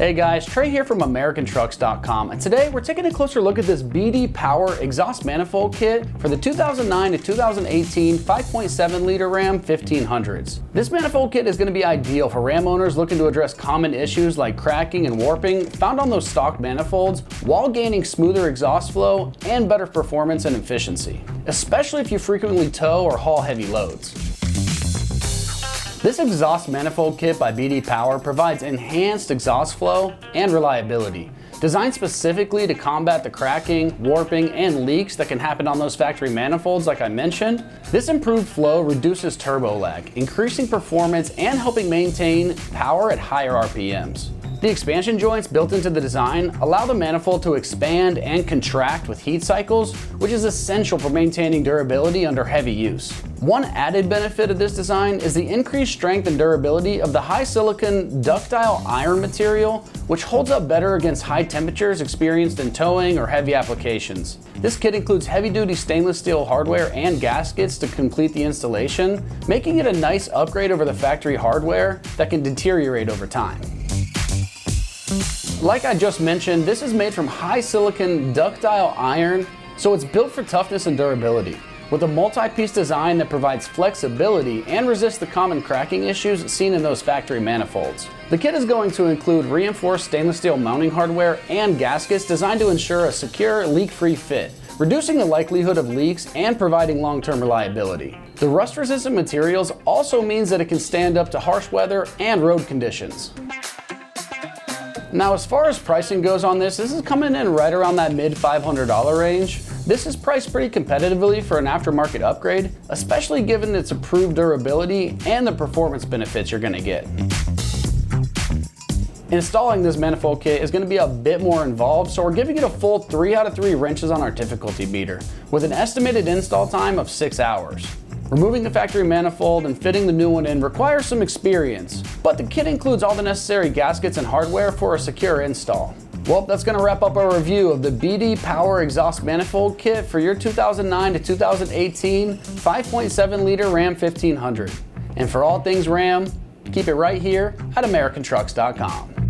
Hey guys, Trey here from AmericanTrucks.com, and today we're taking a closer look at this BD Power exhaust manifold kit for the 2009 to 2018 5.7 liter Ram 1500s. This manifold kit is going to be ideal for Ram owners looking to address common issues like cracking and warping found on those stock manifolds while gaining smoother exhaust flow and better performance and efficiency, especially if you frequently tow or haul heavy loads. This exhaust manifold kit by BD Power provides enhanced exhaust flow and reliability, designed specifically to combat the cracking, warping, and leaks that can happen on those factory manifolds like I mentioned. This improved flow reduces turbo lag, increasing performance and helping maintain power at higher RPMs. The expansion joints built into the design allow the manifold to expand and contract with heat cycles, which is essential for maintaining durability under heavy use. One added benefit of this design is the increased strength and durability of the high silicon ductile iron material, which holds up better against high temperatures experienced in towing or heavy applications. This kit includes heavy-duty stainless steel hardware and gaskets to complete the installation, making it a nice upgrade over the factory hardware that can deteriorate over time. Like I just mentioned, this is made from high silicon ductile iron, so it's built for toughness and durability, with a multi-piece design that provides flexibility and resists the common cracking issues seen in those factory manifolds. The kit is going to include reinforced stainless steel mounting hardware and gaskets designed to ensure a secure, leak-free fit, reducing the likelihood of leaks and providing long-term reliability. The rust-resistant materials also means that it can stand up to harsh weather and road conditions. Now, as far as pricing goes on this is coming in right around that mid $500 range. This is priced pretty competitively for an aftermarket upgrade, especially given its improved durability and the performance benefits you're going to get. Installing this manifold kit is going to be a bit more involved, so we're giving it a full 3 out of 3 wrenches on our difficulty meter, with an estimated install time of 6 hours. Removing the factory manifold and fitting the new one in requires some experience, but the kit includes all the necessary gaskets and hardware for a secure install. Well, that's going to wrap up our review of the BD Power exhaust manifold kit for your 2009 to 2018 5.7 liter Ram 1500. And for all things Ram, keep it right here at AmericanTrucks.com.